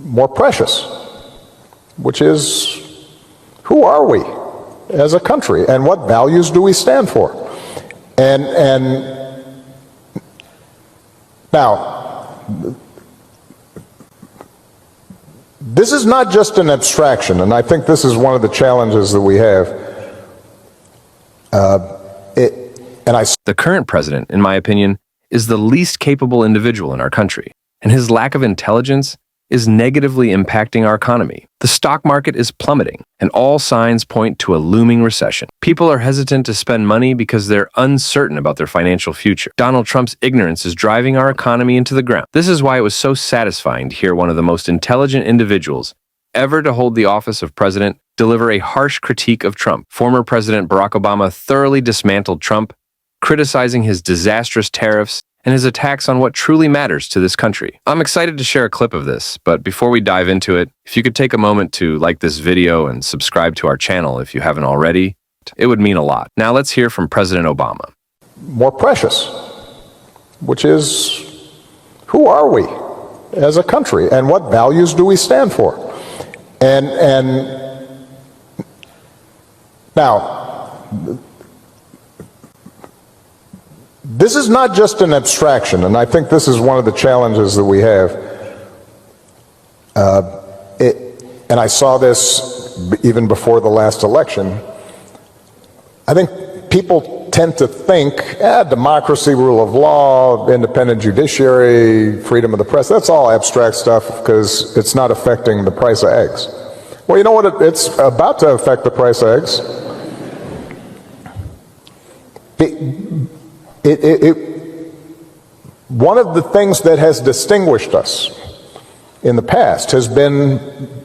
more precious, which is, who are we as a country and what values do we stand for? And now, this is not just an abstraction, and I think this is one of the challenges that we have. The current president, in my opinion, is the least capable individual in our country, and his lack of intelligence is negatively impacting our economy. The stock market is plummeting, and all signs point to a looming recession. People are hesitant to spend money because they're uncertain about their financial future. Donald Trump's ignorance is driving our economy into the ground. This is why it was so satisfying to hear one of the most intelligent individuals ever to hold the office of president deliver a harsh critique of Trump. Former President Barack Obama thoroughly dismantled Trump, criticizing his disastrous tariffs and his attacks on what truly matters to this country. I'm excited to share a clip of this, but before we dive into it, if you could take a moment to like this video and subscribe to our channel if you haven't already, it would mean a lot. Now let's hear from President Obama. More precious, which is, who are we as a country and what values do we stand for? And now, this is not just an abstraction, and I think this is one of the challenges that we have. And I saw this even before the last election. I think people tend to think, democracy, rule of law, independent judiciary, freedom of the press, that's all abstract stuff because it's not affecting the price of eggs. Well, you know what? It's about to affect the price of eggs. One of the things that has distinguished us in the past has been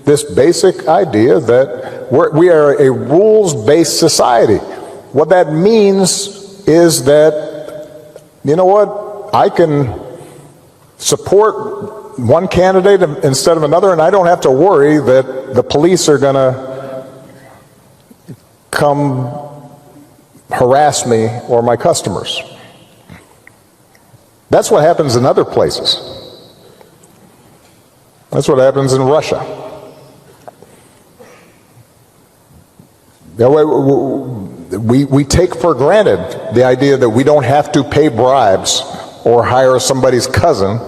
this basic idea that we are a rules-based society. What that means is that, you know what, I can support one candidate instead of another, and I don't have to worry that the police are going to come harass me or my customers. That's what happens in other places. That's what happens in Russia. We take for granted the idea that we don't have to pay bribes or hire somebody's cousin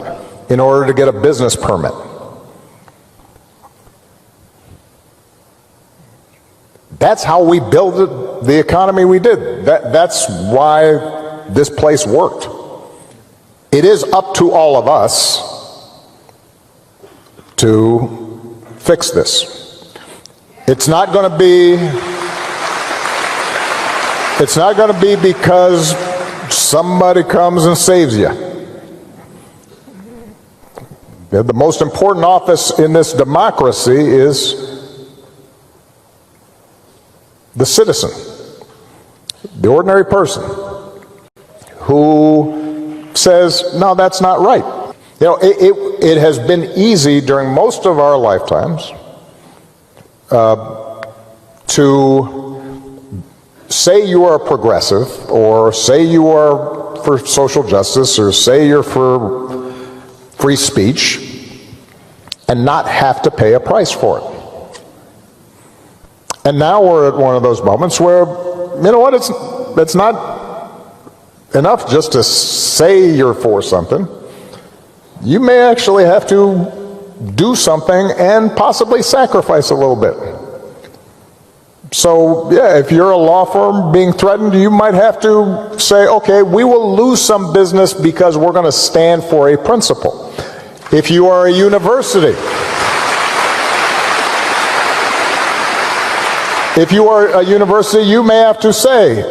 in order to get a business permit. That's how we built the economy we did. That's why this place worked. It is up to all of us to fix this. It's not going to be because somebody comes and saves you. The most important office in this democracy is the citizen, the ordinary person who says, no, that's not right. You know, it has been easy during most of our lifetimes to say you are progressive, or say you are for social justice, or say you're for free speech, and not have to pay a price for it. And now we're at one of those moments where, you know what, it's not enough just to say you're for something. You may actually have to do something and possibly sacrifice a little bit. So, yeah, if you're a law firm being threatened, you might have to say, okay, we will lose some business because we're going to stand for a principle. If you are a university, you may have to say,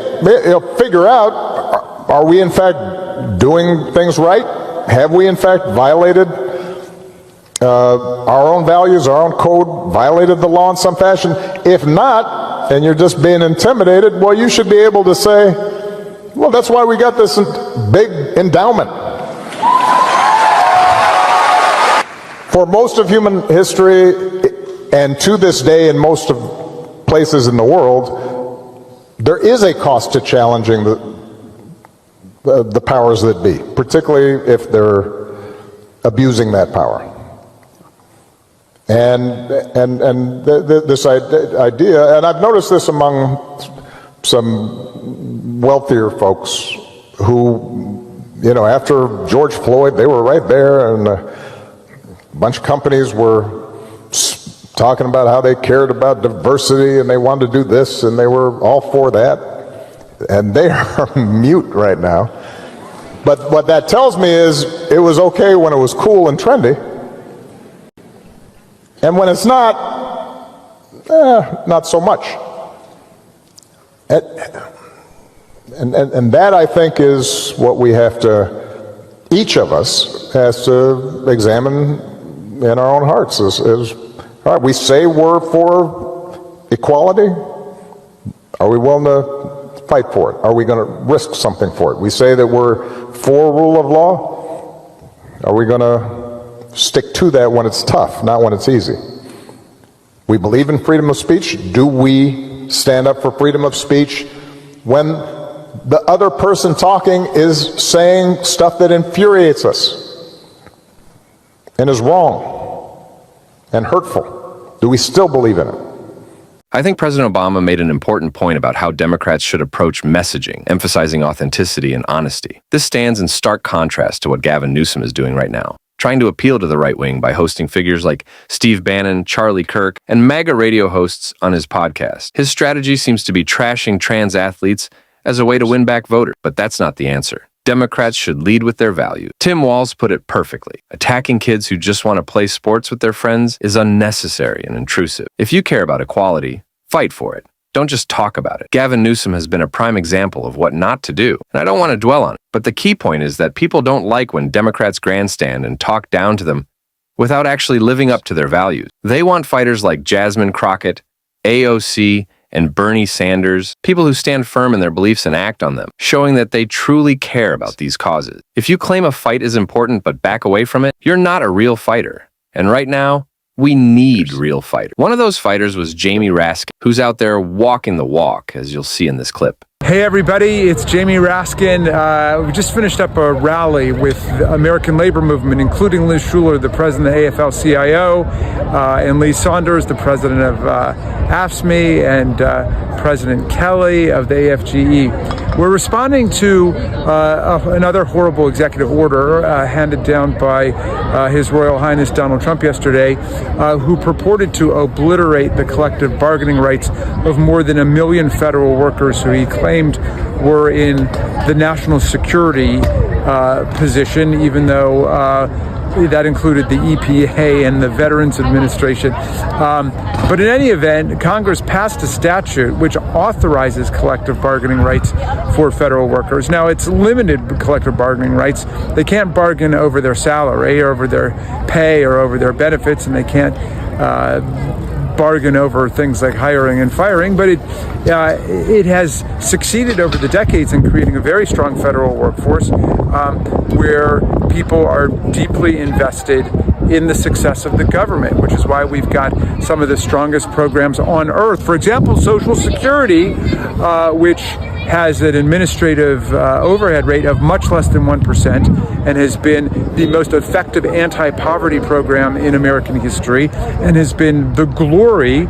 figure out, are we in fact doing things right? Have we in fact violated our own values, our own code, violated the law in some fashion? If not, and you're just being intimidated, well, you should be able to say, well, that's why we got this big endowment. For most of human history, and to this day in most of places in the world, there is a cost to challenging the powers that be, particularly if they're abusing that power. This idea, and I've noticed this among some wealthier folks who, after George Floyd, they were right there, and a bunch of companies were talking about how they cared about diversity and they wanted to do this and they were all for that, and they are mute right now. But what that tells me is it was okay when it was cool and trendy, and when it's not so much. And that, I think, is what we have to, each of us has to examine in our own hearts. Is all right, we say we're for equality. Are we willing to fight for it? Are we going to risk something for it? We say that we're for rule of law. Are we going to stick to that when it's tough, not when it's easy? We believe in freedom of speech. Do we stand up for freedom of speech when the other person talking is saying stuff that infuriates us and is wrong and hurtful? Do we still believe in it? I think President Obama made an important point about how Democrats should approach messaging, emphasizing authenticity and honesty. This stands in stark contrast to what Gavin Newsom is doing right now, trying to appeal to the right wing by hosting figures like Steve Bannon, Charlie Kirk, and MAGA radio hosts on his podcast. His strategy seems to be trashing trans athletes as a way to win back voters, but that's not the answer. Democrats should lead with their values. Tim Walz put it perfectly. Attacking kids who just want to play sports with their friends is unnecessary and intrusive. If you care about equality, fight for it. Don't just talk about it. Gavin Newsom has been a prime example of what not to do, and I don't want to dwell on it. But the key point is that people don't like when Democrats grandstand and talk down to them without actually living up to their values. They want fighters like Jasmine Crockett, AOC, and Bernie Sanders, people who stand firm in their beliefs and act on them, showing that they truly care about these causes. If you claim a fight is important but back away from it, you're not a real fighter. And right now, we need real fighters. One of those fighters was Jamie Raskin, who's out there walking the walk, as you'll see in this clip. Hey everybody, it's Jamie Raskin. We just finished up a rally with the American Labor Movement, including Liz Shuler, the president of the AFL-CIO, and Lee Saunders, the president of AFSCME, and President Kelly of the AFGE. We're responding to another horrible executive order handed down by His Royal Highness Donald Trump yesterday, who purported to obliterate the collective bargaining rights of more than 1 million federal workers who he claimed were in the national security position, even though that included the EPA and the Veterans Administration. But in any event, Congress passed a statute which authorizes collective bargaining rights for federal workers. Now, it's limited collective bargaining rights. They can't bargain over their salary or over their pay or over their benefits, and they can't bargain over things like hiring and firing, but it has succeeded over the decades in creating a very strong federal workforce where people are deeply invested in the success of the government, which is why we've got some of the strongest programs on earth. For example, Social Security, which has an administrative overhead rate of much less than 1% and has been the most effective anti-poverty program in American history and has been the glory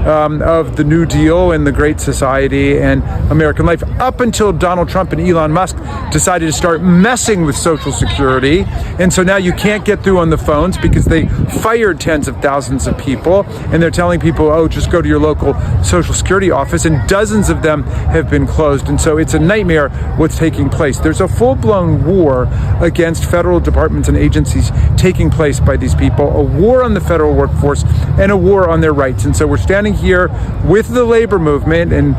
of the New Deal and the Great Society and American life up until Donald Trump and Elon Musk decided to start messing with Social Security. And so now you can't get through on the phones because they fired tens of thousands of people, and they're telling people, oh, just go to your local Social Security office, and dozens of them have been closed. And so it's a nightmare what's taking place. There's a full-blown war against federal departments and agencies taking place by these people, a war on the federal workforce and a war on their rights. And so we're standing here with the labor movement, and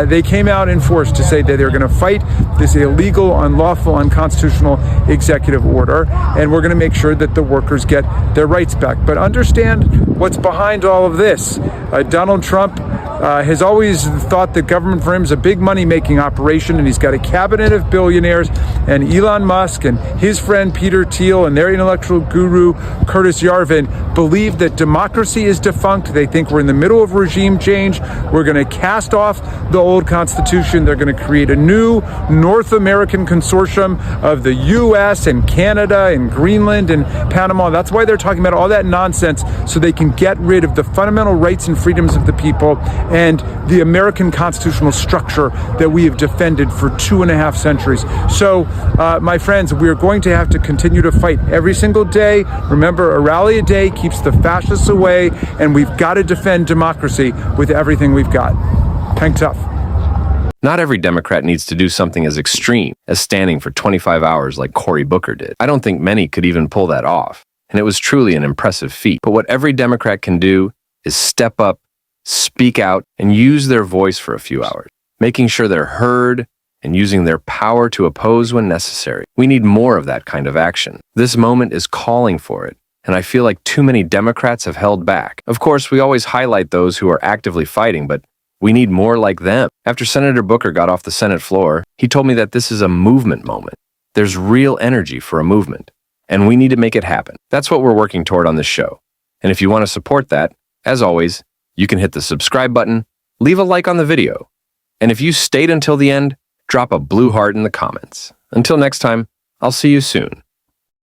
they came out in force to say that they're going to fight this illegal, unlawful, unconstitutional executive order, and we're going to make sure that the workers get their rights back. But understand what's behind all of this. Donald Trump has always thought that government for him is a big money-making operation, and he's got a cabinet of billionaires, and Elon Musk and his friend Peter Thiel and their intellectual guru Curtis Yarvin believe that democracy is defunct. They think we're in the middle of regime change. We're going to cast off the old Constitution. They're going to create a new North American consortium of the U.S. and Canada and Greenland and Panama. That's why they're talking about all that nonsense, so they can get rid of the fundamental rights and freedoms of the people and the American constitutional structure that we have defended for 2.5 centuries. So, my friends, we're going to have to continue to fight every single day. Remember, a rally a day keeps the fascists away, and we've got to defend democracy with everything we've got. Hang tough. Not every Democrat needs to do something as extreme as standing for 25 hours like Cory Booker did. I don't think many could even pull that off, and it was truly an impressive feat. But what every Democrat can do is step up, speak out, and use their voice for a few hours, making sure they're heard and using their power to oppose when necessary. We need more of that kind of action. This moment is calling for it, and I feel like too many Democrats have held back. Of course, we always highlight those who are actively fighting, but we need more like them. After Senator Booker got off the Senate floor, he told me that this is a movement moment. There's real energy for a movement, and we need to make it happen. That's what we're working toward on this show. And if you want to support that, as always, you can hit the subscribe button, leave a like on the video, and if you stayed until the end, drop a blue heart in the comments. Until next time, I'll see you soon.